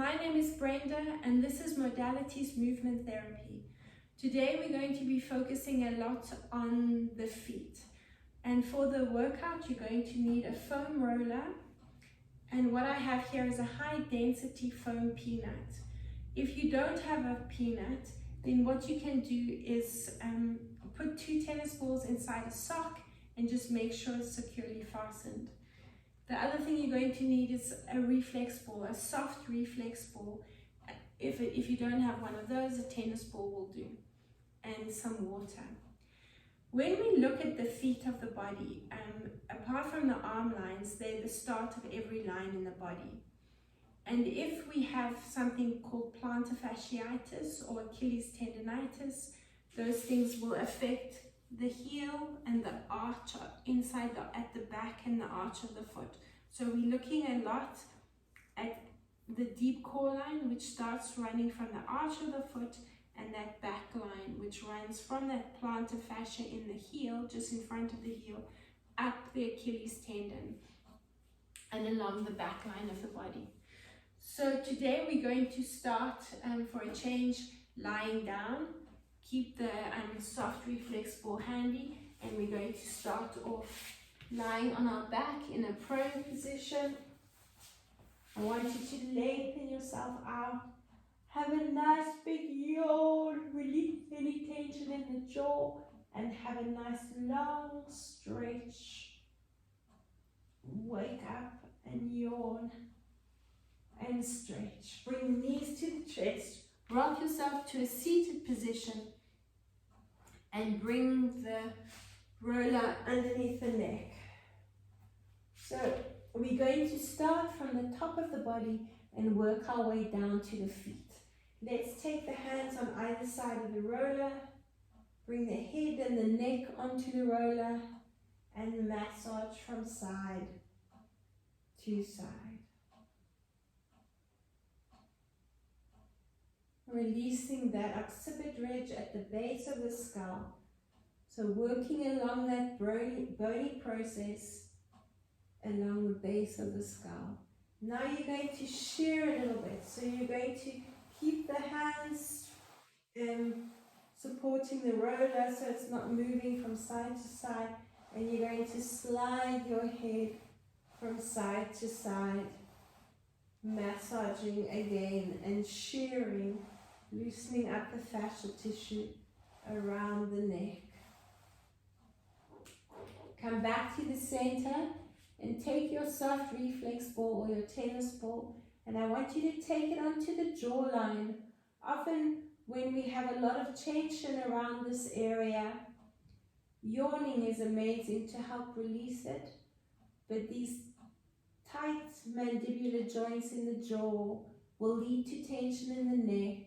My name is Brenda and this is Modalities Movement Therapy. Today we're going to be focusing a lot on the feet. And for the workout you're going to need a foam roller, and what I have here is a high density foam peanut. If you don't have a peanut, then what you can do is put 2 tennis balls inside a sock and just make sure it's securely fastened. The other thing you're going to need is a reflex ball, a soft reflex ball. If you don't have one of those, a tennis ball will do, and some water. When we look at the feet of the body, apart from the arm lines, they're the start of every line in the body. And if we have something called plantar fasciitis or Achilles tendonitis, those things will affect the heel and the arch at the back and the arch of the foot. So we're looking a lot at the deep core line, which starts running from the arch of the foot, and that back line, which runs from that plantar fascia in the heel, just in front of the heel, up the Achilles tendon and along the back line of the body. So today we're going to start for a change lying down. Keep the soft reflex ball handy, and we're going to start off lying on our back in a prone position. I want you to lengthen yourself out. Have a nice big yawn, release any tension in the jaw, and have a nice long stretch. Wake up and yawn and stretch. Bring the knees to the chest. Rock yourself to a seated position and bring the roller underneath the neck. So we're going to start from the top of the body and work our way down to the feet. Let's take the hands on either side of the roller, bring the head and the neck onto the roller, and massage from side to side. Releasing that occiput ridge at the base of the skull. So working along that bony process along the base of the skull. Now you're going to shear a little bit. So you're going to keep the hands supporting the roller so it's not moving from side to side. And you're going to slide your head from side to side, massaging again and shearing, loosening up the fascial tissue around the neck. Come back to the center and take your soft reflex ball or your tennis ball, and I want you to take it onto the jawline. Often when we have a lot of tension around this area, yawning is amazing to help release it, but these tight mandibular joints in the jaw will lead to tension in the neck,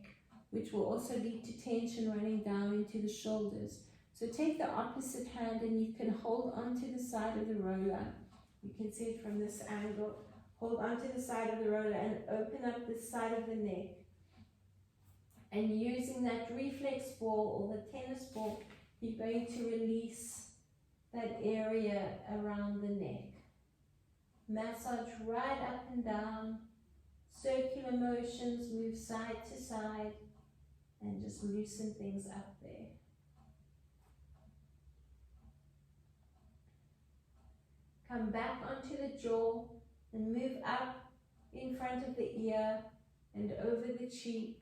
which will also lead to tension running down into the shoulders. So take the opposite hand and you can hold onto the side of the roller. You can see it from this angle. Hold onto the side of the roller and open up the side of the neck. And using that reflex ball or the tennis ball, you're going to release that area around the neck. Massage right up and down. Circular motions, move side to side, and just loosen things up there. Come back onto the jaw and move up in front of the ear and over the cheek,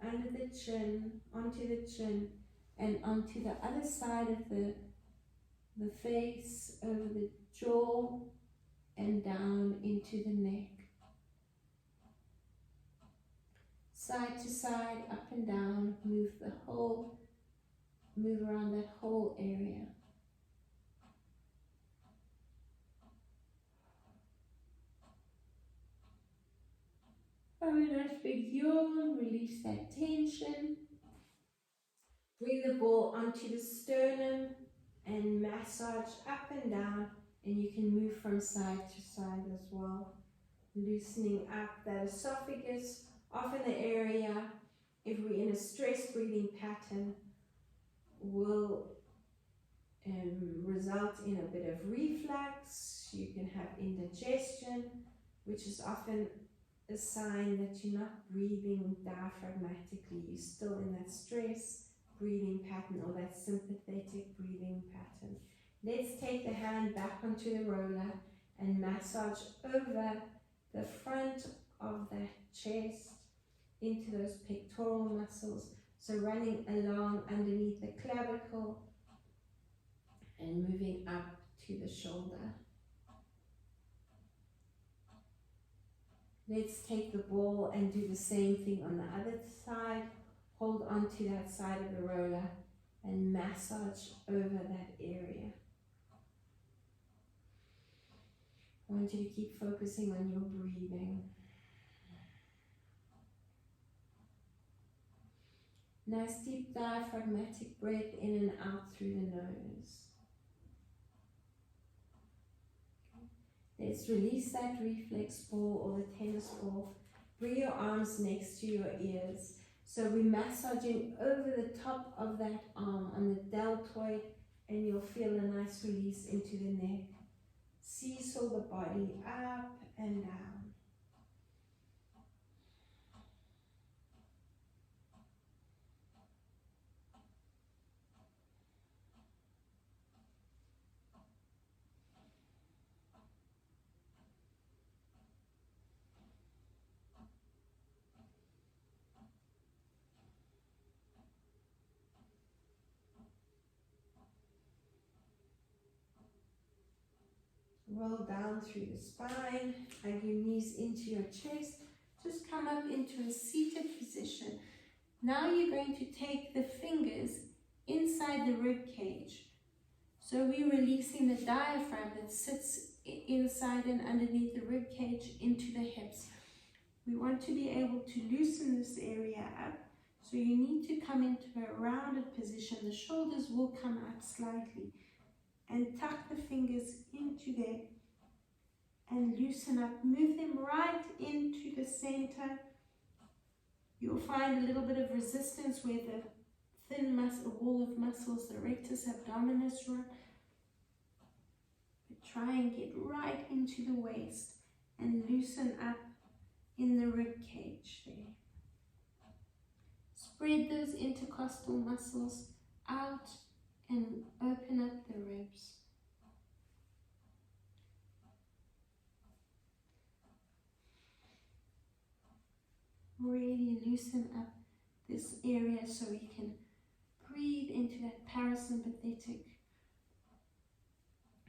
under the chin, onto the chin, and onto the other side of the face, over the jaw, and down into the neck. Side to side, up and down, move around that whole area. Have a nice big yawn, release that tension. Bring the ball onto the sternum and massage up and down, and you can move from side to side as well. Loosening up that esophagus, often the area, if we're in a stress breathing pattern, will result in a bit of reflux. You can have indigestion. which is often a sign that you're not breathing diaphragmatically. You're still in that stress breathing pattern or that sympathetic breathing pattern. Let's take the hand back onto the roller and massage over the front of the chest into those pectoral muscles. So running along underneath the clavicle and moving up to the shoulder. Let's take the ball and do the same thing on the other side. Hold on to that side of the roller and massage over that area. I want you to keep focusing on your breathing. Nice deep diaphragmatic breath in and out through the nose. Let's release that reflex ball or the tennis ball. Bring your arms next to your ears. So we're massaging over the top of that arm on the deltoid, and you'll feel a nice release into the neck. Seesaw the body up and down. Roll down through the spine, hug your knees into your chest. Just come up into a seated position. Now you're going to take the fingers inside the rib cage. So we're releasing the diaphragm that sits inside and underneath the rib cage into the hips. We want to be able to loosen this area up. So you need to come into a rounded position. The shoulders will come up slightly. And tuck the fingers into there and loosen up. Move them right into the center. You'll find a little bit of resistance where the thin wall of muscles, the rectus abdominis, run. But try and get right into the waist and loosen up in the rib cage there. Spread those intercostal muscles out and open up the ribs. Really loosen up this area so we can breathe into that parasympathetic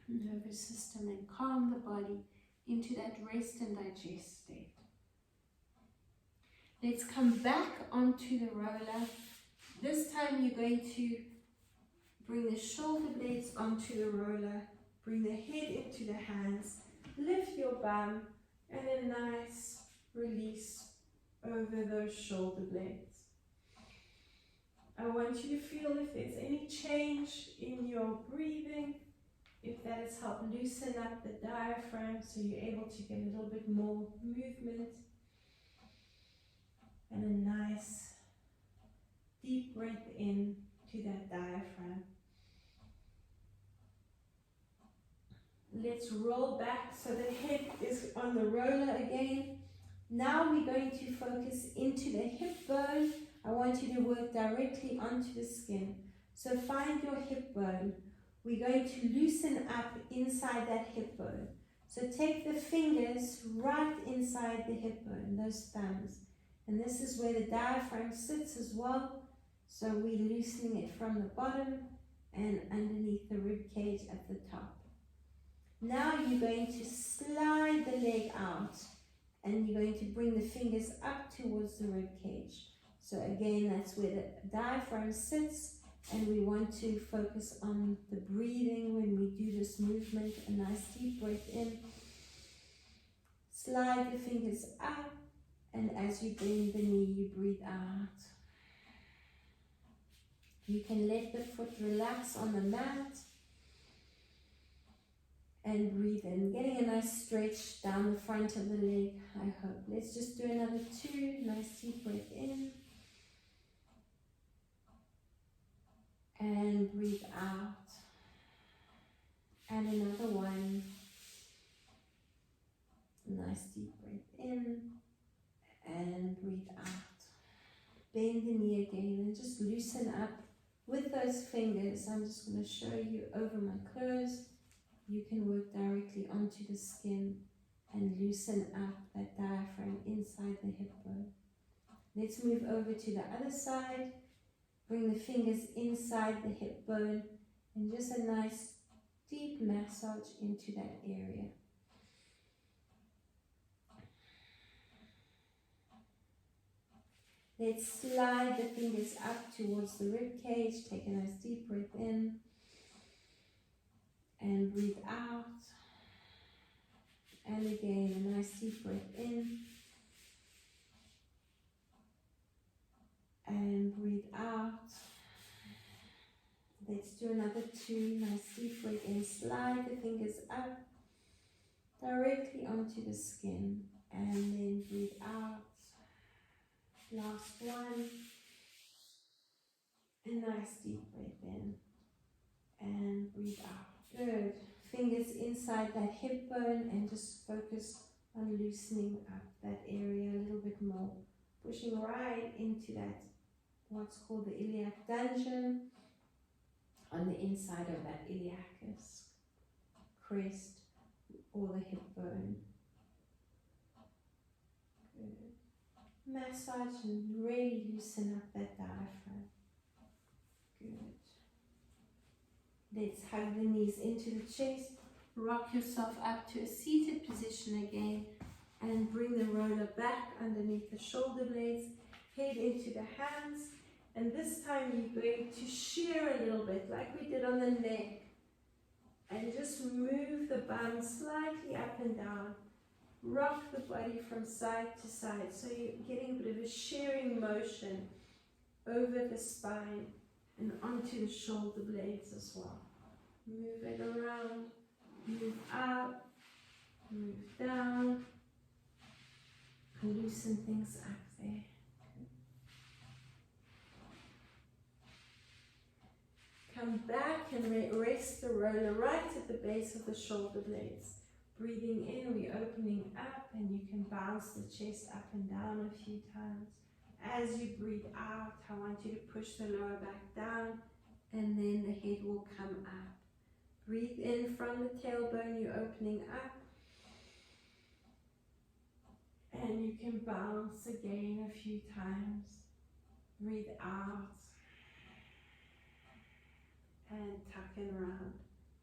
nervous system and calm the body into that rest and digest state. Let's come back onto the roller. This time you're going to bring the shoulder blades onto the roller, bring the head into the hands, lift your bum, and a nice release over those shoulder blades. I want you to feel if there's any change in your breathing, if that has helped loosen up the diaphragm so you're able to get a little bit more movement, and a nice deep breath in to that diaphragm. Let's roll back so the head is on the roller again. Now we're going to focus into the hip bone. I want you to work directly onto the skin. So find your hip bone. We're going to loosen up inside that hip bone. So take the fingers right inside the hip bone, those thumbs. And this is where the diaphragm sits as well. So we're loosening it from the bottom and underneath the rib cage at the top. Now you're going to slide the leg out and you're going to bring the fingers up towards the rib cage. So again, that's where the diaphragm sits, and we want to focus on the breathing when we do this movement. A nice deep breath in. Slide the fingers up, and as you bend the knee, you breathe out. You can let the foot relax on the mat and breathe in, getting a nice stretch down the front of the leg, I hope. Let's just do another 2, nice deep breath in. And breathe out. And another 1. Nice nice deep breath in and breathe out. Bend the knee again and just loosen up with those fingers. I'm just going to show you over my clothes. You can work directly onto the skin and loosen up that diaphragm inside the hip bone. Let's move over to the other side. Bring the fingers inside the hip bone and just a nice deep massage into that area. Let's slide the fingers up towards the rib cage. Take a nice deep breath in and breathe out. And again, a nice deep breath in and breathe out. Let's do another 2. Nice deep breath in. Slide the fingers up directly onto the skin and then breathe out. Last one. A nice deep breath in and breathe out. Good. Fingers inside that hip bone and just focus on loosening up that area a little bit more. Pushing right into that, what's called the iliac dungeon, on the inside of that iliacus crest or the hip bone. Good. Massage and really loosen up that diaphragm. Good. Let's hug the knees into the chest. Rock yourself up to a seated position again and bring the roller back underneath the shoulder blades. Head into the hands. And this time you're going to shear a little bit like we did on the neck. And just move the bum slightly up and down. Rock the body from side to side. So you're getting a bit of a shearing motion over the spine and onto the shoulder blades as well. Move it around, move up, move down, and loosen things up there. Come back and rest the roller right at the base of the shoulder blades. Breathing in, we're opening up and you can bounce the chest up and down a few times. As you breathe out, I want you to push the lower back down and then the head will come up. Breathe in from the tailbone, you're opening up. And you can bounce again a few times. Breathe out. And tuck and round.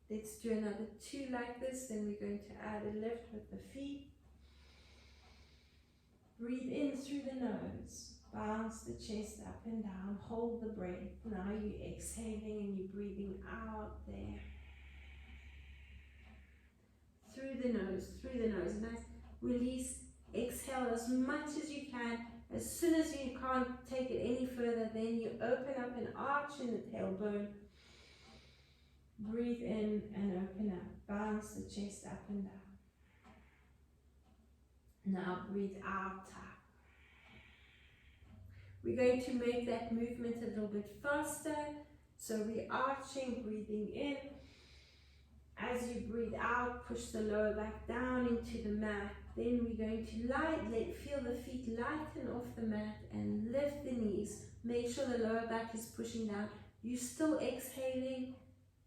Let's do another 2 like this, then we're going to add a lift with the feet. Breathe in through the nose. Bounce the chest up and down. Hold the breath. Now you're exhaling and you're breathing out there. Through the nose, nice. Release, exhale as much as you can. As soon as you can't take it any further, then you open up an arch in the tailbone. Breathe in and open up. Bounce the chest up and down. Now breathe out, tuck. We're going to make that movement a little bit faster. So we're arching, breathing in. As you breathe out, push the lower back down into the mat. Then we're going to feel the feet lighten off the mat and lift the knees. Make sure the lower back is pushing down. You're still exhaling.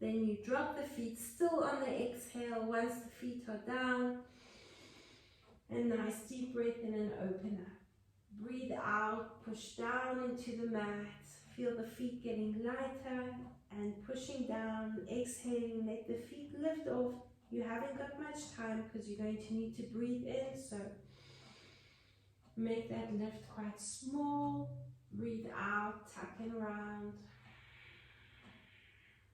Then you drop the feet, still on the exhale once the feet are down. And nice deep breath in and open up. Breathe out, push down into the mat. Feel the feet getting lighter and pushing down, exhaling, let the feet lift off. You haven't got much time because you're going to need to breathe in, so make that lift quite small. Breathe out, tuck and round.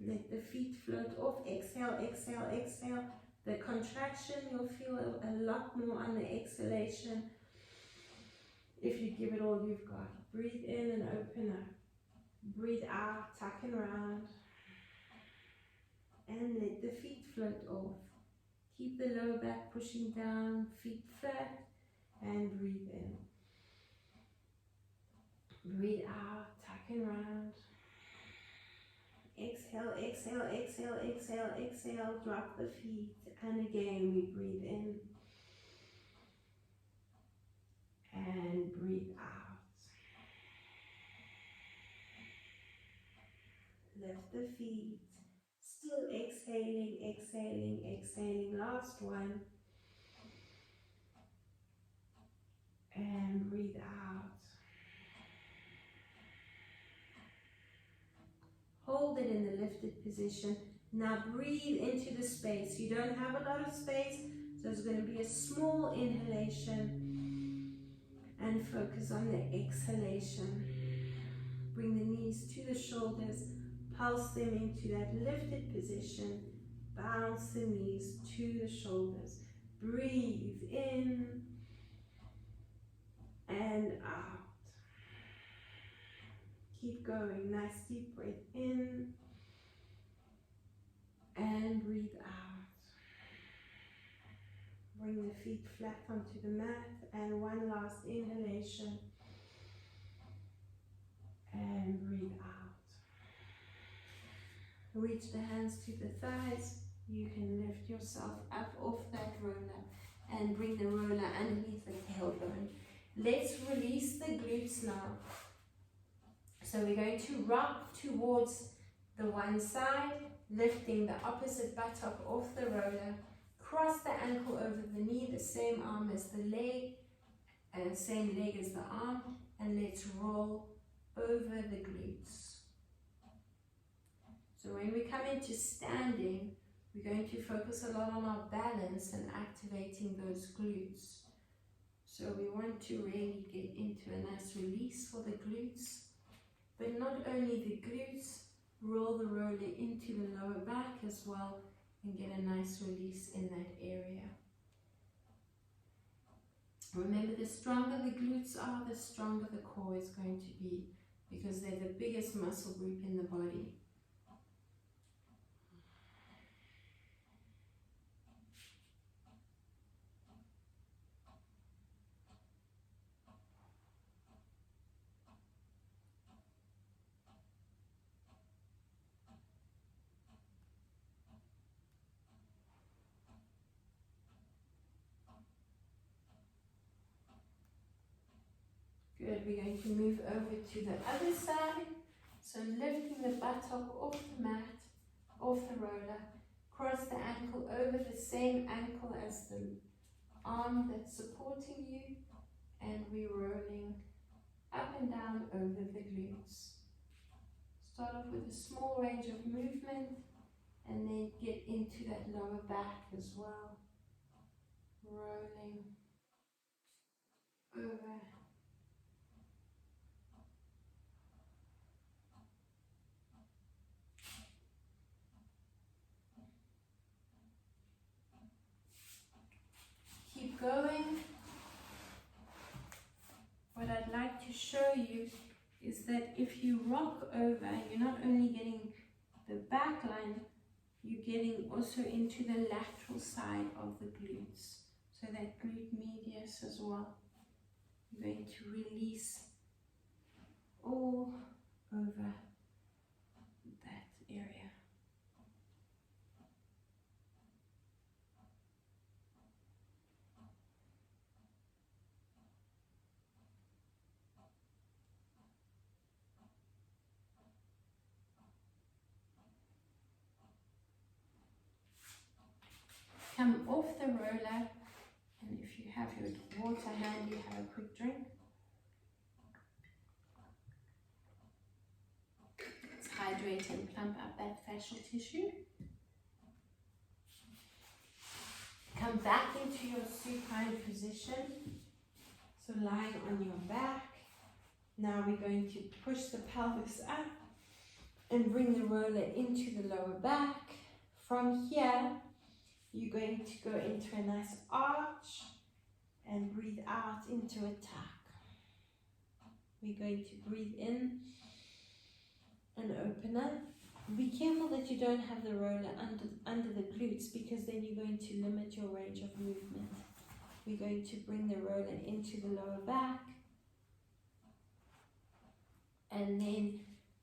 Let the feet float off. Exhale, exhale, exhale. The contraction, you'll feel a lot more on the exhalation if you give it all you've got. Breathe in and open up. Breathe out, tuck and round. And let the feet float off. Keep the lower back pushing down, feet flat, and breathe in. Breathe out, tuck and round. Exhale, exhale, exhale, exhale, exhale. Drop the feet. And again, we breathe in. and breathe out. Lift the feet. Still exhaling, exhaling, exhaling. Last one. And breathe out. Hold it in the lifted position. Now breathe into the space. You don't have a lot of space, so it's going to be a small inhalation. And focus on the exhalation. Bring the knees to the shoulders. Pulse them into that lifted position. Bounce the knees to the shoulders. Breathe in and out. Keep going. Nice deep breath in and breathe out. Bring the feet flat onto the mat and one last inhalation and breathe out. Reach the hands to the thighs. You can lift yourself up off that roller and bring the roller underneath the tailbone. Let's release the glutes now. So we're going to rock towards the one side, lifting the opposite buttock off the roller. Cross the ankle over the knee, the same arm as the leg, and same leg as the arm, and let's roll over the glutes. So when we come into standing, we're going to focus a lot on our balance and activating those glutes. So we want to really get into a nice release for the glutes, but not only the glutes, roll the roller into the lower back as well and get a nice release in that area. Remember, the stronger the glutes are, the stronger the core is going to be, because they're the biggest muscle group in the body. Good, we're going to move over to the other side. So lifting the buttock off the mat, off the roller, cross the ankle over the same ankle as the arm that's supporting you, and we're rolling up and down over the glutes. Start off with a small range of movement and then get into that lower back as well. Rolling over. Keep going. What I'd like to show you is that if you rock over, you're not only getting the back line, you're getting also into the lateral side of the glutes. So that glute medius as well. You're going to release all over that area. Come off the roller, and if you have your water handy, have a quick drink. Let's hydrate and plump up that fascial tissue. Come back into your supine position, so lying on your back. Now we're going to push the pelvis up and bring the roller into the lower back. From here, you're going to go into a nice arch and breathe out into a tuck. We're going to breathe in and open up. Be careful that you don't have the roller under the glutes, because then you're going to limit your range of movement. We're going to bring the roller into the lower back and then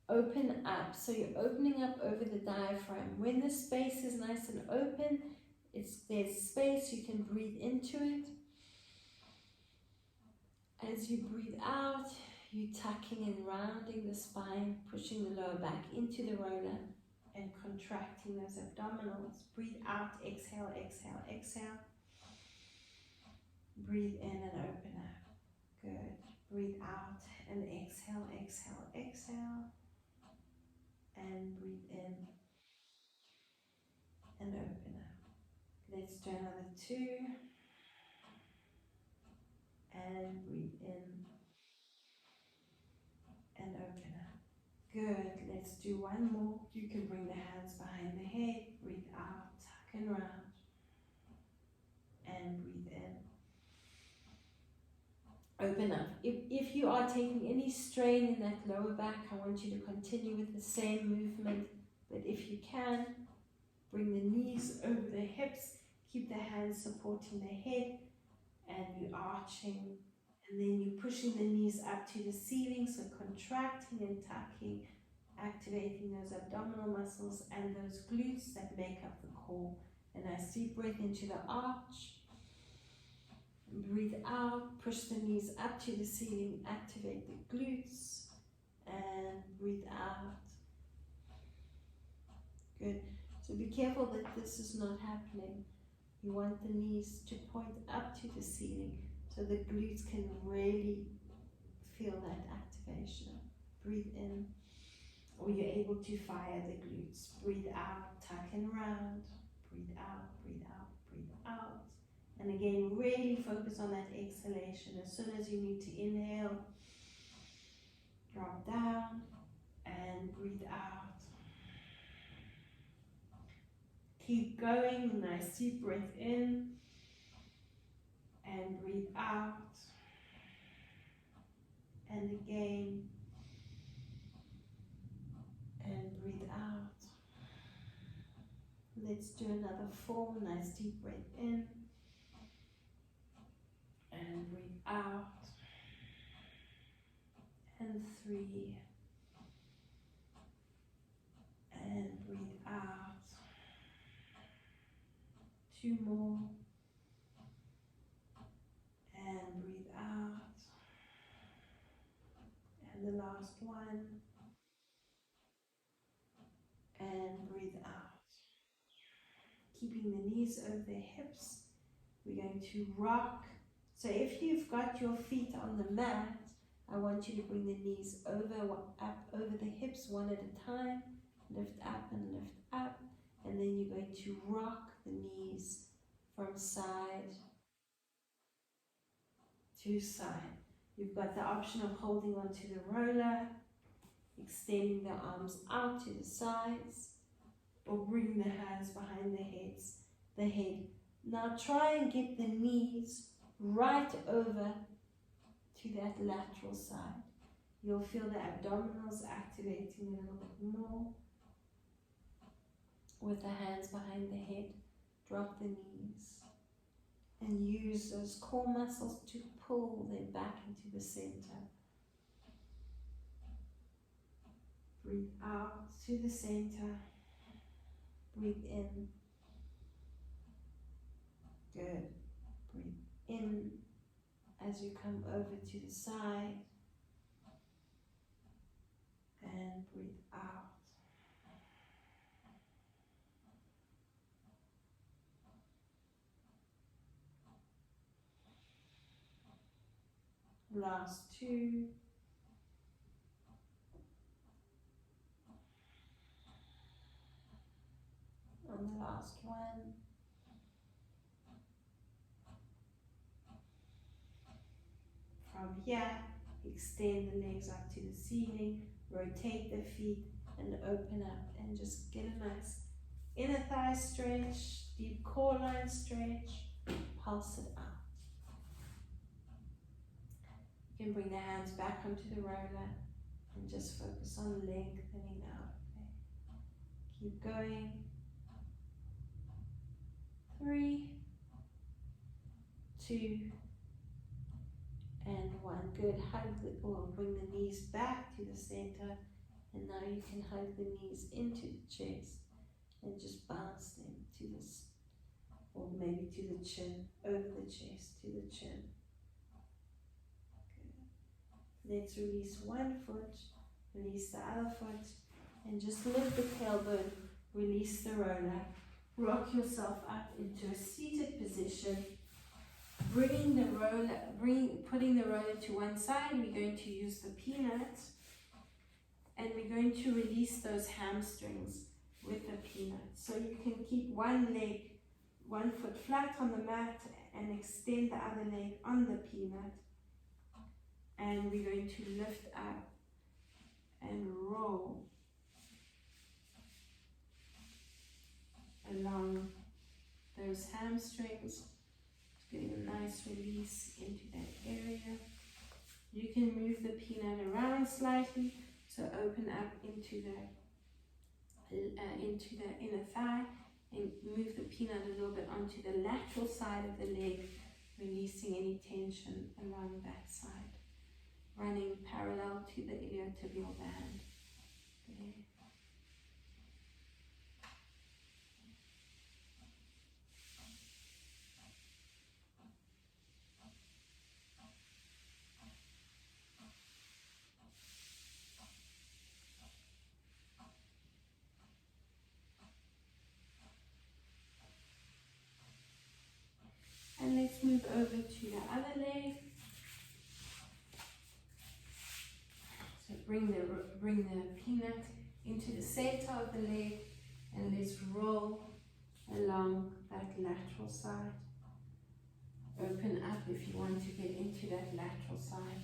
open up. So you're opening up over the diaphragm. When the space is nice and open, there's space, you can breathe into it. As you breathe out, you're tucking and rounding the spine, pushing the lower back into the roller and contracting those abdominals. Breathe out, exhale, exhale, exhale. Breathe in and open up. Good. Breathe out and exhale, exhale, exhale. And breathe in and open up. Let's do another 2. And breathe in and open up. Good. Let's do one more. You can bring the hands behind the head. Breathe out, tuck and round. And breathe in. Open up. If you are taking any strain in that lower back, I want you to continue with the same movement. But if you can, bring the knees over the hips. Keep the hands supporting the head. And you're arching. And then you're pushing the knees up to the ceiling. So contracting and tucking. Activating those abdominal muscles and those glutes that make up the core. A nice deep breath into the arch. Breathe out, push the knees up to the ceiling, activate the glutes, and breathe out. Good. So be careful that this is not happening. You want the knees to point up to the ceiling so the glutes can really feel that activation. Breathe in, or you're able to fire the glutes. Breathe out, tuck and round. Breathe out, breathe out, breathe out. And again, really focus on that exhalation. As soon as you need to inhale, drop down and breathe out. Keep going, nice deep breath in and breathe out. And again, and breathe out. Let's do another 4, nice deep breath in. And breathe out. And 3. And breathe out. 2 more. And breathe out. And the last one. And breathe out. Keeping the knees over the hips. We're going to rock. So if you've got your feet on the mat, I want you to bring the knees up over the hips one at a time. Lift up and lift up. And then you're going to rock the knees from side to side. You've got the option of holding onto the roller, extending the arms out to the sides, or bring the hands behind the head. Now try and get the knees right over to that lateral side. You'll feel the abdominals activating a little bit more. With the hands behind the head, drop the knees and use those core muscles to pull them back into the center. Breathe out to the center. Breathe in. Good. Breathe in as you come over to the side. And breathe out. Last 2. And the last one. From here, extend the legs up to the ceiling, rotate the feet and open up and just get a nice inner thigh stretch, deep core line stretch, pulse it out. You can bring the hands back onto the roller and just focus on lengthening out. Okay. Keep going. 3, 2, and 1. Good. Bring the knees back to the center, and now you can hug the knees into the chest and just bounce them to this, or maybe to the chin, over the chest, to the chin. Let's release one foot, release the other foot, and just lift the tailbone, release the roller. Rock yourself up into a seated position. Putting the roller to one side, we're going to use the peanut, and we're going to release those hamstrings with the peanut. So you can keep one foot flat on the mat and extend the other leg on the peanut. And we're going to lift up and roll along those hamstrings, getting a nice release into that area. You can move the peanut around slightly, so open up into the inner thigh and move the peanut a little bit onto the lateral side of the leg, releasing any tension along that side. Running parallel to the iliotibial band. There. And let's move over to the other leg. So bring the peanut into the center of the leg, and let's roll along that lateral side. Open up if you want to get into that lateral side,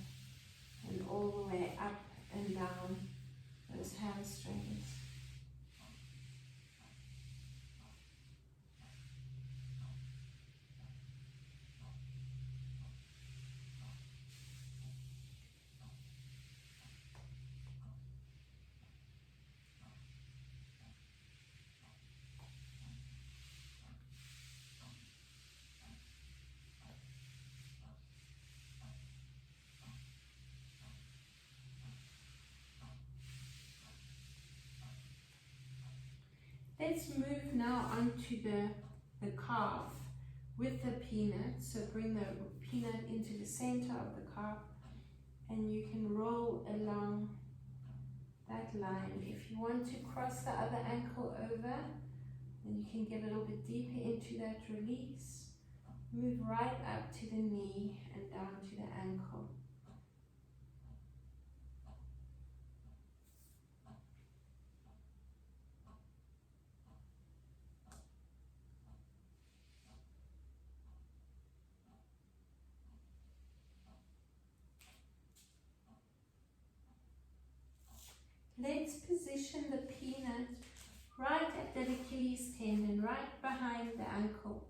and all the way up and down those hamstrings. Let's move now onto the calf with the peanut. So bring the peanut into the center of the calf, and you can roll along that line. If you want to cross the other ankle over, then you can get a little bit deeper into that release. Move right up to the knee and down to the ankle. Let's position the peanut right at that Achilles tendon, right behind the ankle.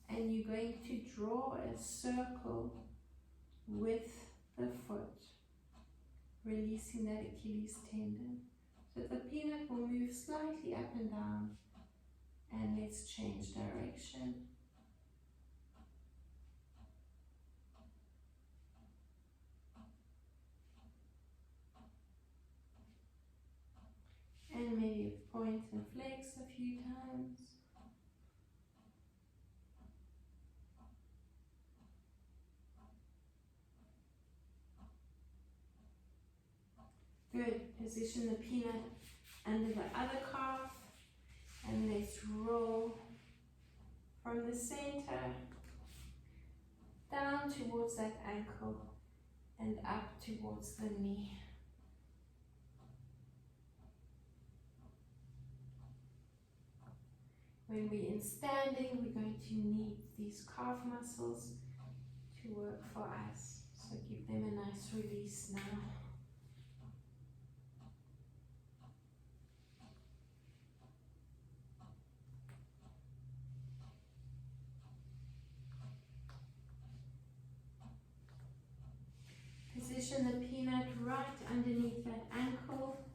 And you're going to draw a circle with the foot, releasing that Achilles tendon. So the peanut will move slightly up and down. And let's change direction. And maybe point and flex a few times. Good. Position the peanut under the other calf, and let's roll from the center down towards that ankle and up towards the knee. When we're in standing, we're going to need these calf muscles to work for us. So give them a nice release now. Position the peanut right underneath that ankle,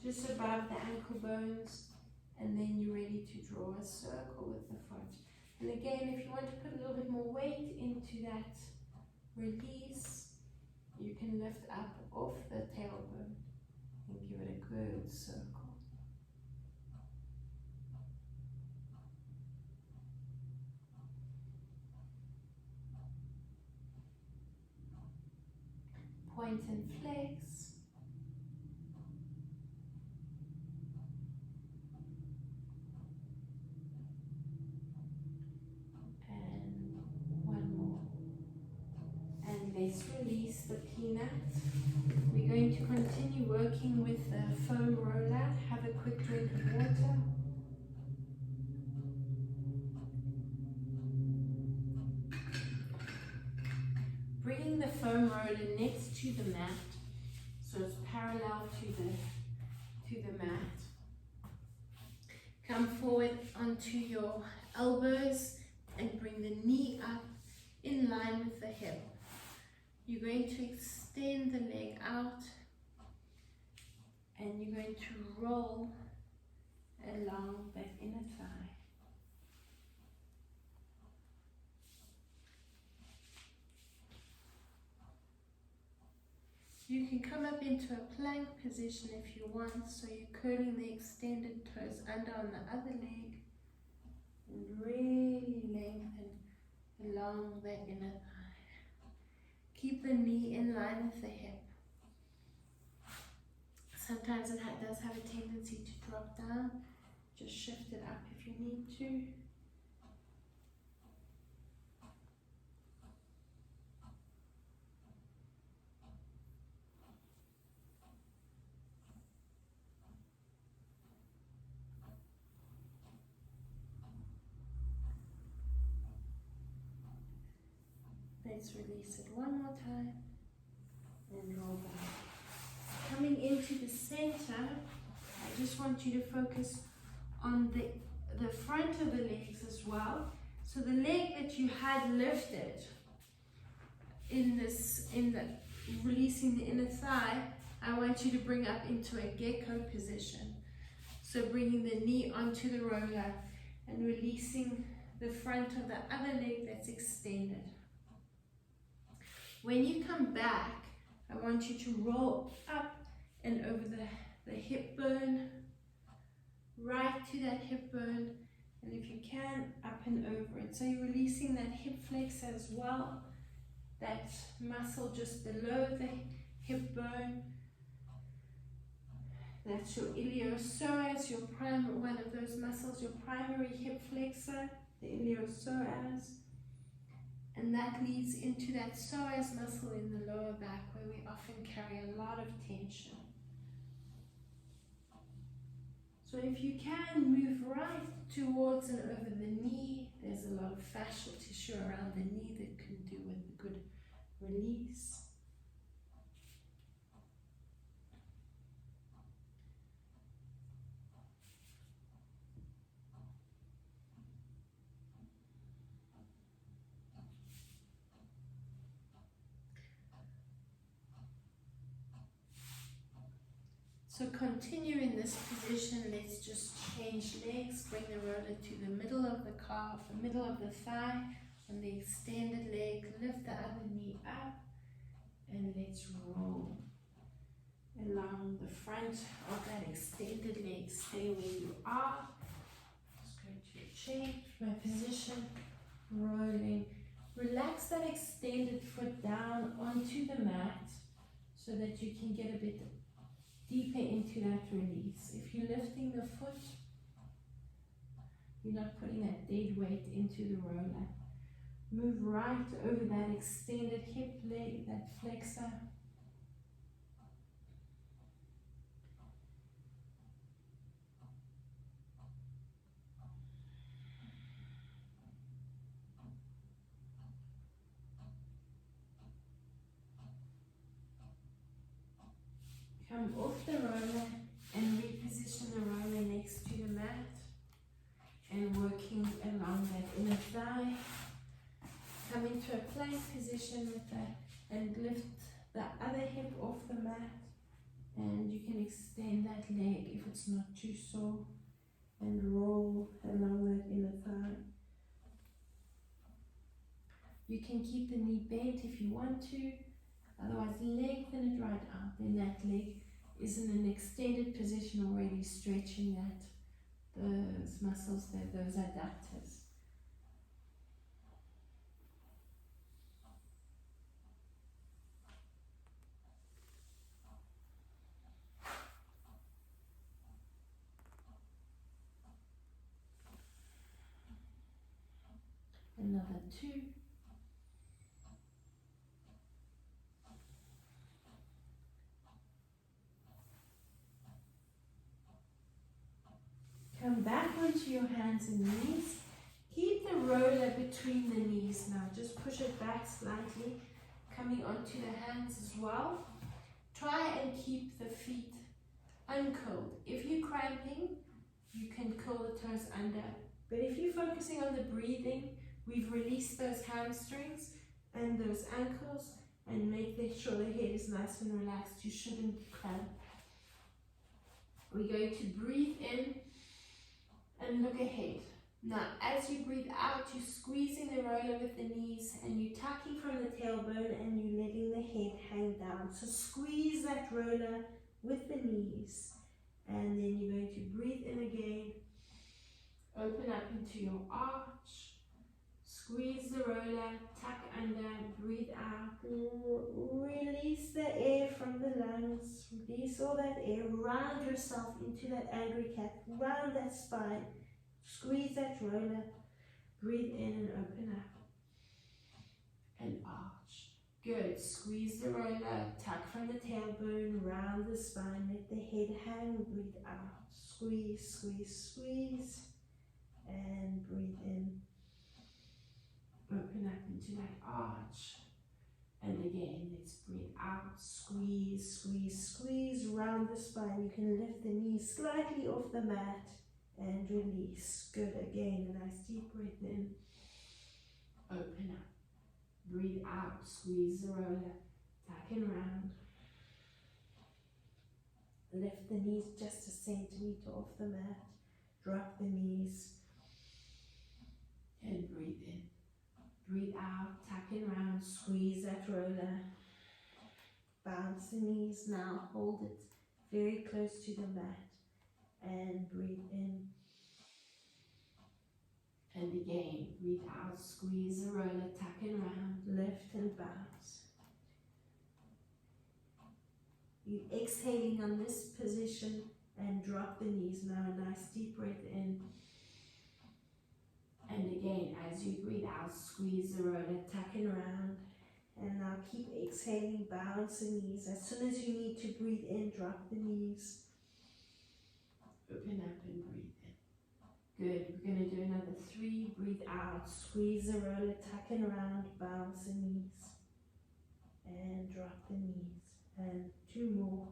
just above the ankle bones. And then you're ready to draw a circle with the foot. And again, if you want to put a little bit more weight into that release, you can lift up off the tailbone and give it a good circle. point and flex. And one more. And let's release the peanut. We're going to continue working with the foam roller. Have a quick drink of water. Bringing the foam roller next to the mat, so it's parallel to the mat. Come forward onto your elbows and bring the knee up in line with the hip. You're going to extend the leg out and you're going to roll along that inner thigh. You can come up into a plank position if you want, so you're curling the extended toes under on the other leg and really lengthen along that inner thigh. Keep the knee in line with the hip. Sometimes it does have a tendency to drop down. Just shift it up if you need to. Let's release it one more time and roll back. Coming into the center, I just want you to focus on the front of the legs as well. So the leg that you had lifted in the releasing the inner thigh, I want you to bring up into a gecko position. So bringing the knee onto the roller and releasing the front of the other leg that's extended. When you come back, I want you to roll up and over the hip bone, right to that hip bone, and if you can, up and over it. So you're releasing that hip flexor as well, that muscle just below the hip bone. That's your iliopsoas, one of those muscles, your primary hip flexor, the iliopsoas. And that leads into that psoas muscle in the lower back where we often carry a lot of tension. So if you can move right towards and over the knee, there's a lot of fascial tissue around the knee that can do with a good release. So continue in this position. Let's just change legs. Bring the roller to the middle of the calf, the middle of the thigh, on the extended leg. Lift the other knee up and let's roll along the front of that extended leg. Stay where you are. Just going to change my position. Rolling. Relax that extended foot down onto the mat so that you can get a bit deeper into that release. If you're lifting the foot, you're not putting that dead weight into the roller. Move right over that extended hip leg, that flexor. Come off the roller and reposition the roller next to the mat and working along that inner thigh. Come into a plank position with that and lift the other hip off the mat, and you can extend that leg if it's not too sore and roll along that inner thigh. You can keep the knee bent if you want to. Otherwise, lengthen it right out. Then that leg is in an extended position already, stretching those muscles there, those adductors. Another 2. Come back onto your hands and knees. Keep the roller between the knees now. Just push it back slightly, coming onto the hands as well. Try and keep the feet uncurled. If you're cramping, you can curl the toes under. But if you're focusing on the breathing, we've released those hamstrings and those ankles and make sure the head is nice and relaxed. You shouldn't cramp. We're going to breathe in and look ahead. Now, as you breathe out, you're squeezing the roller with the knees and you're tucking from the tailbone and you're letting the head hang down. So squeeze that roller with the knees. And then you're going to breathe in again. Open up into your arch. Squeeze the roller, tuck under, breathe out. Release the air from the lungs. Release all that air. Round yourself into that angry cat. Round that spine. Squeeze that roller. Breathe in and open up. And arch. Good. Squeeze the roller. Tuck from the tailbone. Round the spine. Let the head hang. Breathe out. Squeeze, squeeze, squeeze. And breathe in. Open up into that arch. And again, let's breathe out. Squeeze, squeeze, squeeze. Round the spine. You can lift the knees slightly off the mat. And release. Good. Again, a nice deep breath in. Open up. Breathe out. Squeeze the roller. Tuck and round. Lift the knees just a centimeter off the mat. Drop the knees. And breathe in. Breathe out. Tuck and round. Squeeze that roller. Bounce the knees now. Hold it very close to the mat. And breathe in. And again, breathe out, squeeze the roller, tuck and round, lift and bounce. You're exhaling on this position and drop the knees now, a nice deep breath in. And again, as you breathe out, squeeze the roller, tuck and round. And now keep exhaling, bounce the knees. As soon as you need to breathe in, drop the knees. Open up and breathe in. Good. We're going to do another 3. Breathe out. Squeeze the roller, tuck and round, bounce the knees. And drop the knees. And 2 more.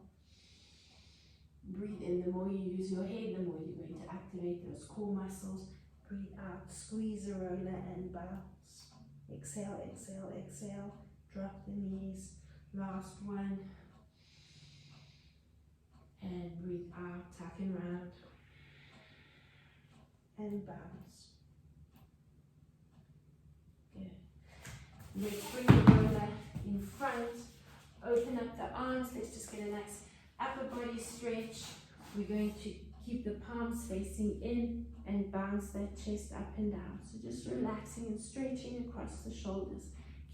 Breathe in. The more you use your head, the more you're going to activate those core muscles. Breathe out. Squeeze the roller and bounce. Exhale, exhale, exhale. Drop the knees. Last one. And breathe out, tuck and round, and bounce. Good. Let's bring the roller in front, open up the arms. Let's just get a nice upper body stretch. We're going to keep the palms facing in and bounce that chest up and down. So just relaxing and stretching across the shoulders.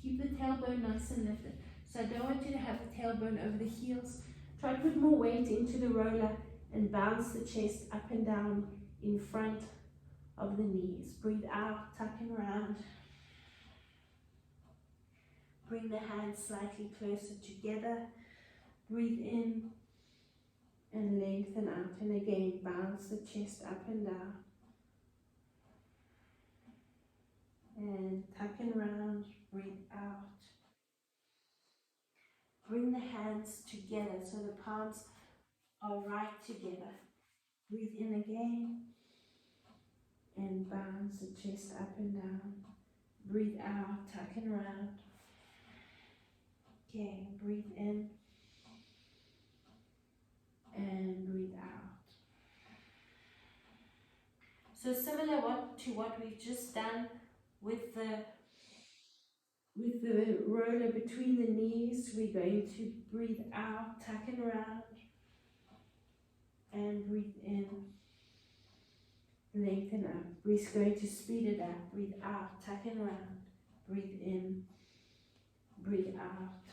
Keep the tailbone nice and lifted. So I don't want you to have the tailbone over the heels. Try to put more weight into the roller and bounce the chest up and down in front of the knees. Breathe out, tuck and round. Bring the hands slightly closer together. Breathe in and lengthen out. And again, bounce the chest up and down. And tuck and round. Breathe out. Bring the hands together so the palms are right together. Breathe in again and bounce the chest up and down. Breathe out, tuck and round. Okay, breathe in and breathe out. So similar to what we've just done with the roller between the knees, we're going to breathe out, tuck and round, and breathe in, lengthen up. We're going to speed it up. Breathe out, tuck and round, breathe in, breathe out,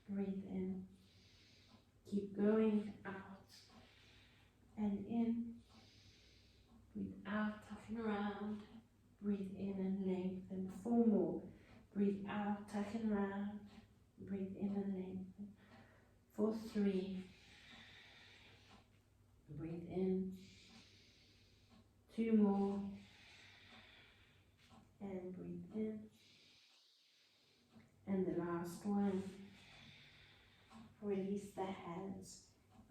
breathe in. Keep going, out and in, breathe out, tuck and round, Breathe in and lengthen. 4 more. Breathe out, tuck and round. Breathe in and lengthen. For 3. Breathe in. 2 more. And breathe in. And the last one. Release the hands.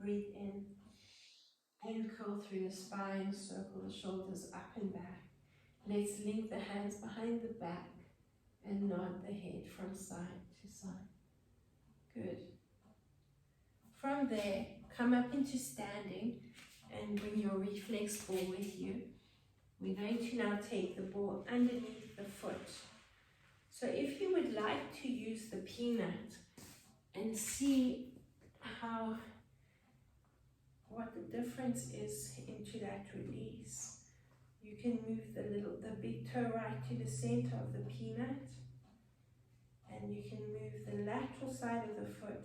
Breathe in. And curl through the spine. Circle the shoulders up and back. Let's link the hands behind the back and nod the head from side to side. Good. From there, come up into standing and bring your reflex ball with you. We're going to now take the ball underneath the foot. So if you would like to use the peanut and see what the difference is into that release, you can move the big toe right to the center of the peanut, and you can move the lateral side of the foot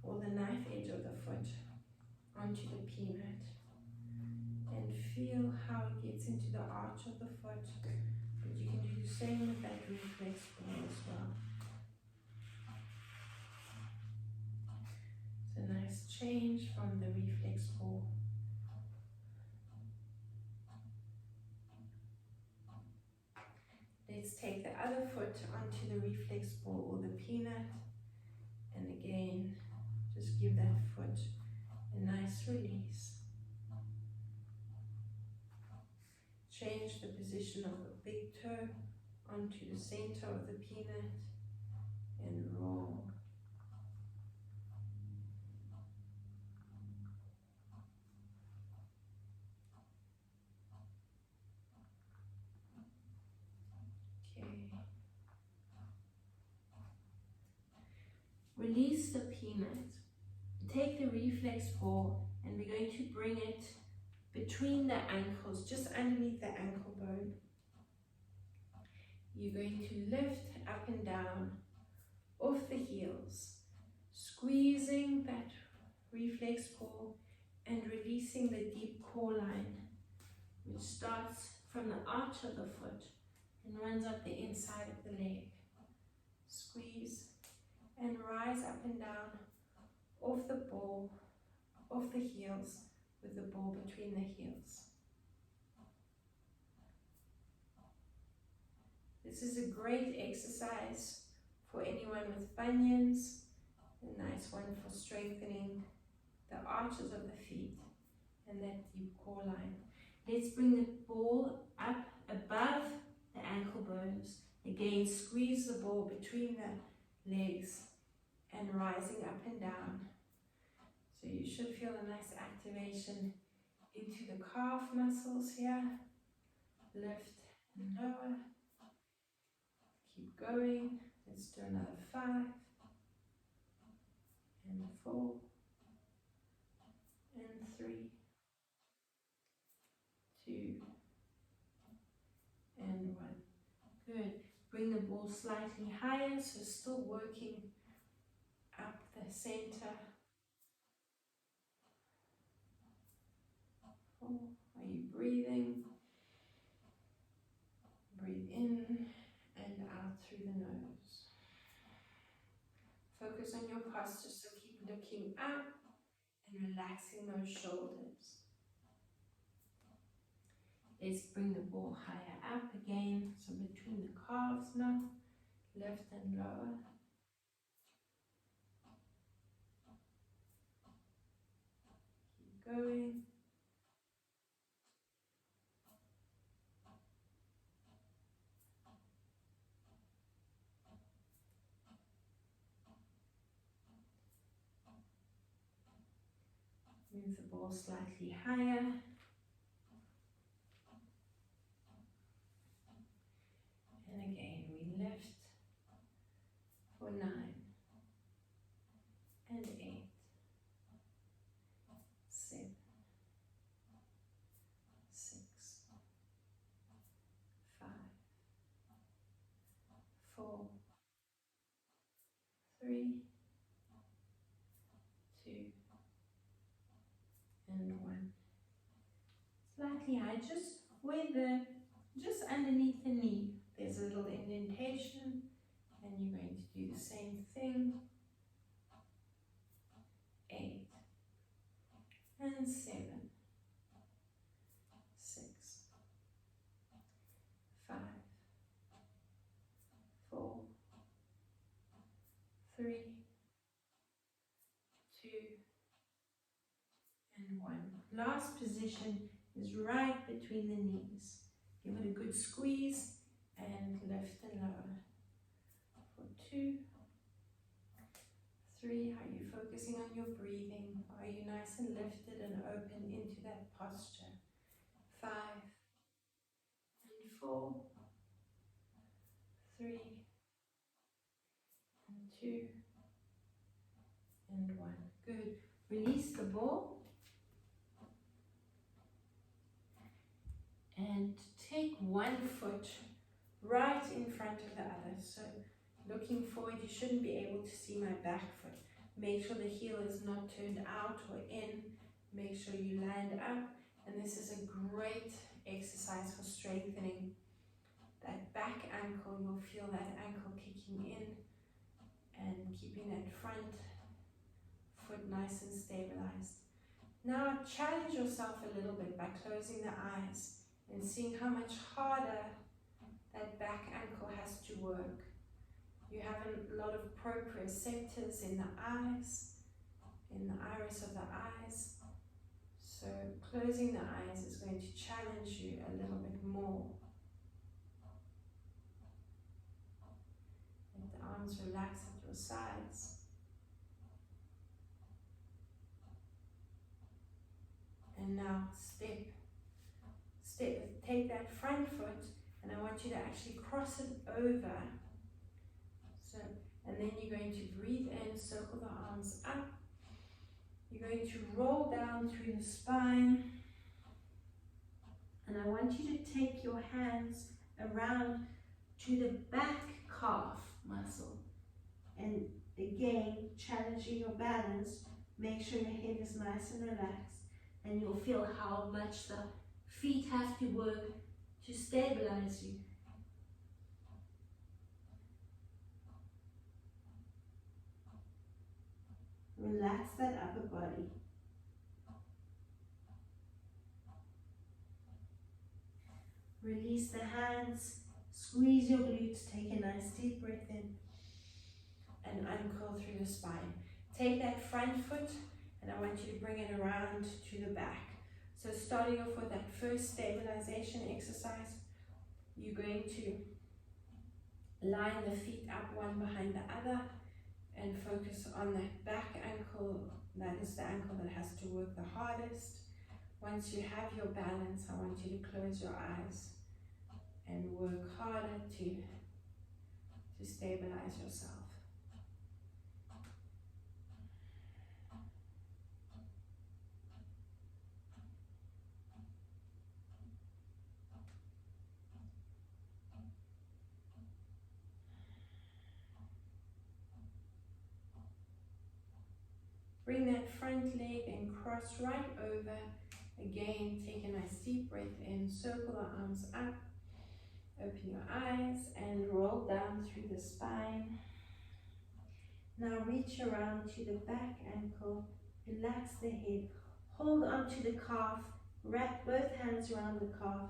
or the knife edge of the foot onto the peanut, and feel how it gets into the arch of the foot. But you can do the same with that reflex ball as well. It's a nice change from the reflex ball. Let's take the other foot onto the reflex ball or the peanut, and again, just give that foot a nice release. Change the position of the big toe onto the center of the peanut and roll. Okay. Release the peanut. Take the reflex ball and we're going to bring it between the ankles, just underneath the ankle bone. You're going to lift up and down off the heels, squeezing that reflex ball and releasing the deep core line, which starts from the arch of the foot and runs up the inside of the leg. Squeeze and rise up and down off the ball, off the heels, with the ball between the heels. This is a great exercise for anyone with bunions, a nice one for strengthening the arches of the feet and that deep core line. Let's bring the ball up above the ankle bones. Again, squeeze the ball between the legs and rising up and down. So you should feel a nice activation into the calf muscles here. Lift and lower. Keep going. Let's do another 5 and 4 and 3, 2 and 1. Good. Bring the ball slightly higher, so still working up the center. 4. Are you breathing? Breathe in and out through the nose. Focus on your posture, so keep looking up and relaxing those shoulders. Let's bring the ball higher up again, so between the calves now, lift and lower. Keep going. Move the ball slightly higher. And again, we lift for 9 and 8, 7, 6, 5, 4, 3, 2, and 1. Slightly high, just where the just underneath the knee. There's a little indentation, and you're going to do the same thing. 8 and 7, 6, 5, 4, 3, 2, and 1. Last position is right between the knees. Give it a good squeeze and lift and lower. For 2, 3, are you focusing on your breathing? Are you nice and lifted and open into that posture? 5 and 4, 3 and 2 and 1. Good. Release the ball and take one foot right in front of the other. So looking forward, you shouldn't be able to see my back foot. Make sure the heel is not turned out or in. Make sure you land up. And this is a great exercise for strengthening that back ankle. You'll feel that ankle kicking in and keeping that front foot nice and stabilized. Now challenge yourself a little bit by closing the eyes and seeing how much harder that back ankle has to work. You have a lot of proprioceptors in the eyes, in the iris of the eyes. So closing the eyes is going to challenge you a little bit more. Let the arms relax at your sides. And now take that front foot, and I want you to actually cross it over. So, and then you're going to breathe in, circle the arms up. You're going to roll down through the spine. And I want you to take your hands around to the back calf muscle. And again, challenging your balance. Make sure your head is nice and relaxed. And you'll feel how much the feet have to work to stabilize you. Relax that upper body. Release the hands, squeeze your glutes, take a nice deep breath in, and uncurl through the spine. Take that front foot, and I want you to bring it around to the back. So starting off with that first stabilization exercise, you're going to line the feet up one behind the other and focus on that back ankle. That is the ankle that has to work the hardest. Once you have your balance, I want you to close your eyes and work harder to stabilize yourself. Bring that front leg and cross right over. Again, take a nice deep breath in, circle the arms up, open your eyes and roll down through the spine. Now reach around to the back ankle, relax the head, hold onto the calf, wrap both hands around the calf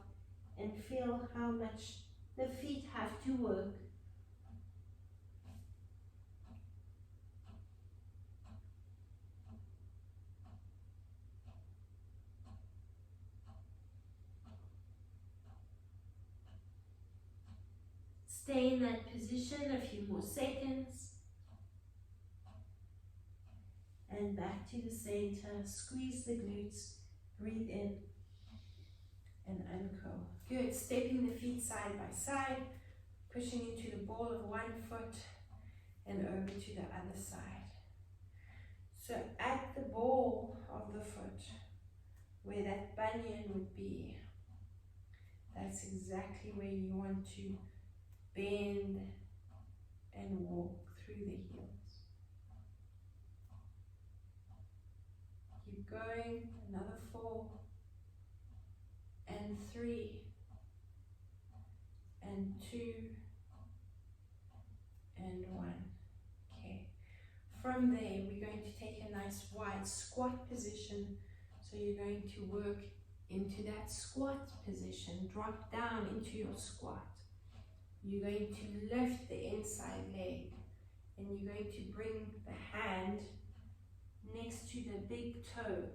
and feel how much the feet have to work. Stay in that position a few more seconds. And back to the center. Squeeze the glutes. Breathe in and uncurl. Good. Stepping the feet side by side. Pushing into the ball of one foot and over to the other side. So at the ball of the foot, where that bunion would be, that's exactly where you want to bend and walk through the heels. Keep going, another 4 and 3 and 2 and 1. Okay. From there, we're going to take a nice wide squat position. So you're going to work into that squat position, drop down into your squat. You're going to lift the inside leg, and you're going to bring the hand next to the big toe,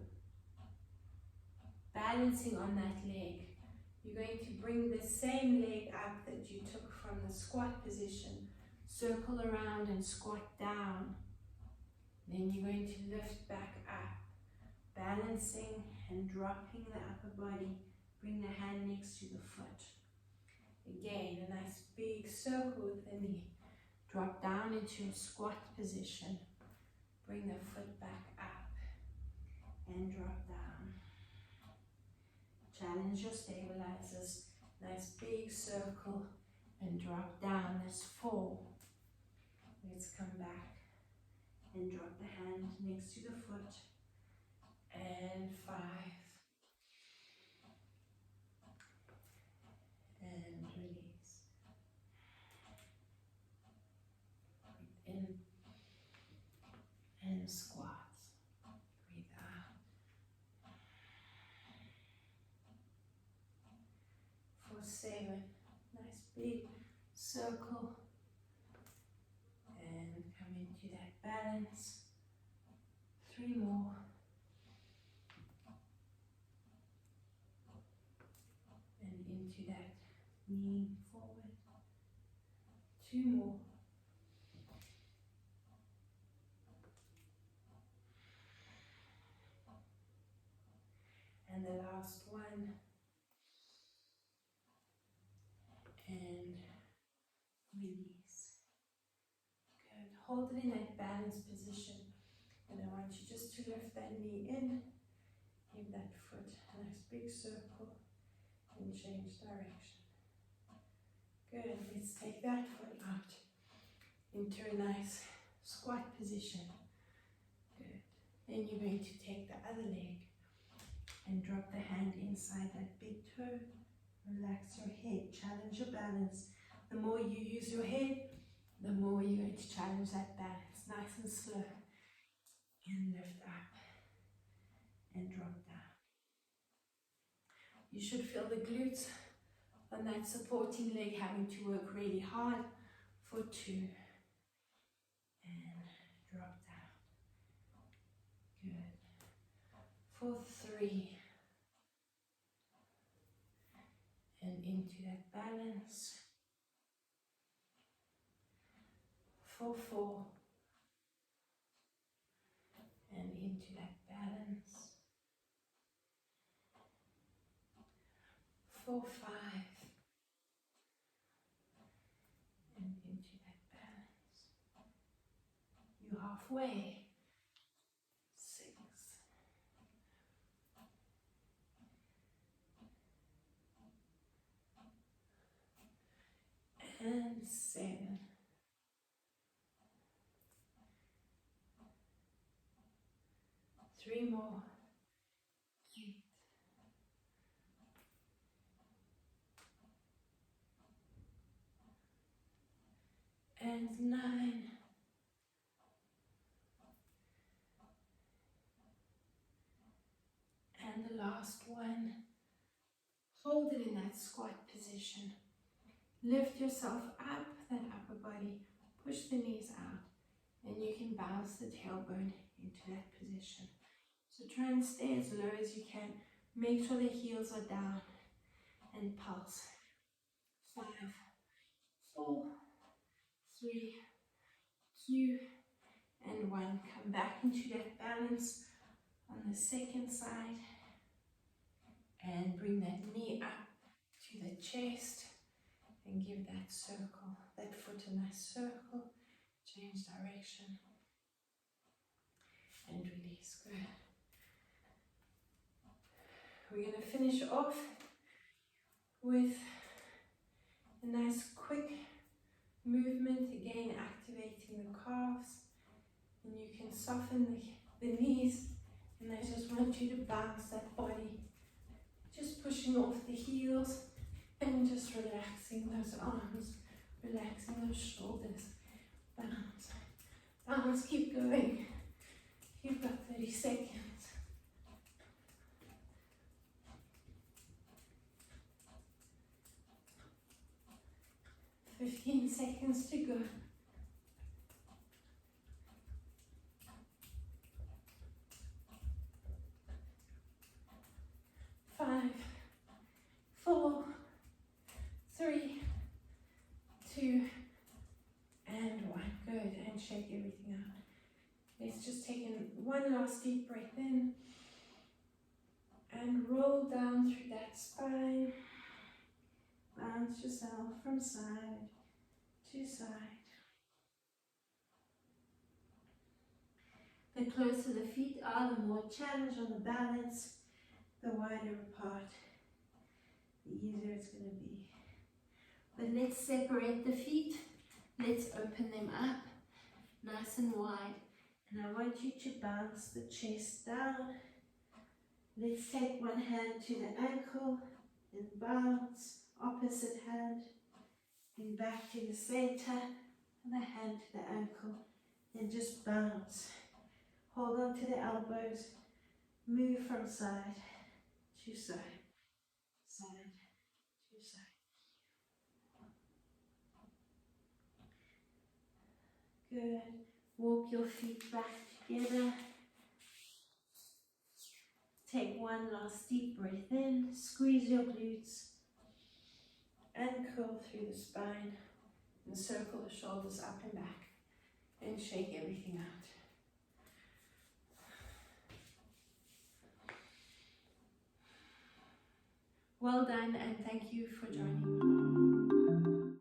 balancing on that leg. You're going to bring the same leg up that you took from the squat position, circle around and squat down. Then you're going to lift back up, balancing and dropping the upper body. Bring the hand next to the foot. Again, a nice big circle with the knee. Drop down into a squat position. Bring the foot back up and drop down. Challenge your stabilizers. Nice big circle and drop down. That's 4. Let's come back and drop the hand next to the foot. And 5. And release. Breathe in and squat. Breathe out. For 7. Nice big circle. And come into that balance. 3 more. And into that knee forward. 2 more. And the last one. And release. Good. Hold it in that balanced position. And I want you just to lift that knee in. Give that foot a nice big circle. And change direction. Good. Let's take that foot out into a nice squat position. Good. Then you're going to take the other leg and drop the hand inside that big toe. Relax your head. Challenge your balance. The more you use your head, the more you're going to challenge that balance. Nice and slow. And lift up and drop down. You should feel the glutes on that supporting leg having to work really hard. For 2. And drop down. Good. For 3. And into that balance. For 4. And into that balance. For 5. And into that balance. You're halfway. 6. And 7. Three more. 8. And 9. And the last one. Hold it in that squat position. Lift yourself up, that upper body. Push the knees out. And you can bounce the tailbone into that position. So try and stay as low as you can. Make sure the heels are down. And pulse. 5, 4, 3, 2, and 1. Come back into that balance on the second side. And bring that knee up to the chest. And give that circle, that foot a nice circle. Change direction. And release. Good. We're going to finish off with a nice quick movement, again activating the calves, and you can soften the knees, and I just want you to bounce that body, just pushing off the heels And just relaxing those arms, relaxing those shoulders. Bounce, bounce, keep going. You've got 30 seconds. 15 seconds to go. 5, 4, 3, 2, and 1. Good, and shake everything out. Let's just take one last deep breath in and roll down through that spine. Bounce yourself from side to side. The closer the feet are, the more challenge on the balance, the wider apart, the easier it's going to be. But let's separate the feet. Let's open them up nice and wide. And I want you to bounce the chest down. Let's take one hand to the ankle and bounce. Opposite hand and back to the center. And the hand to the ankle. And just bounce. Hold on to the elbows. Move from side to side. Side to side. Good. Walk your feet back together. Take one last deep breath in. Squeeze your glutes. And curl through the spine. And circle the shoulders up and back. And shake everything out. Well done, and thank you for joining me.